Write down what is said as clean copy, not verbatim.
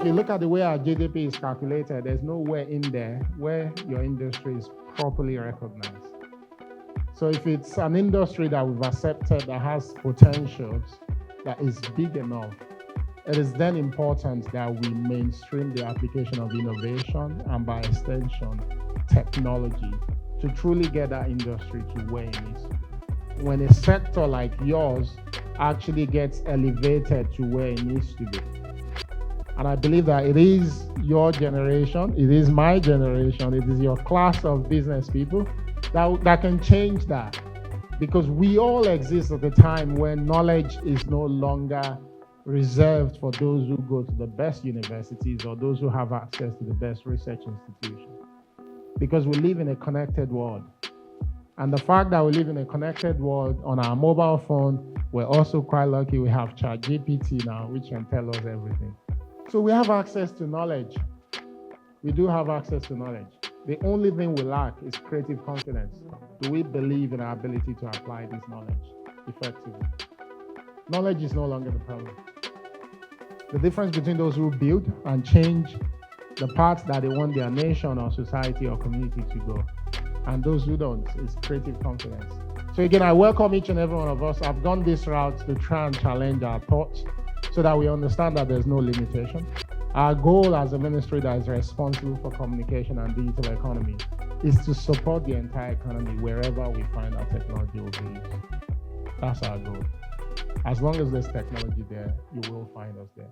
you look at the way our GDP is calculated, there's nowhere in there where your industry is properly recognized. So if it's an industry that we've accepted that has potentials, that is big enough, it is then important that we mainstream the application of innovation and by extension, technology to truly get that industry to where it needs to be. When a sector like yours actually gets elevated to where it needs to be. And I believe that it is your generation, it is my generation, it is your class of business people that can change that. Because we all exist at a time when knowledge is no longer reserved for those who go to the best universities or those who have access to the best research institutions. Because we live in a connected world. And the fact that we live in a connected world on our mobile phone, we're also quite lucky we have ChatGPT now, which can tell us everything. So we have access to knowledge. We do have access to knowledge. The only thing we lack is creative confidence. Do we believe in our ability to apply this knowledge effectively? Knowledge is no longer the problem. The difference between those who build and change the path that they want their nation or society or community to go, and those who don't, is creative confidence. So again, I welcome each and every one of us. I've gone this route to try and challenge our thoughts so that we understand that there's no limitation. Our goal as a ministry that is responsible for communication and digital economy is to support the entire economy wherever we find our technology will be used. That's our goal. As long as there's technology there, you will find us there.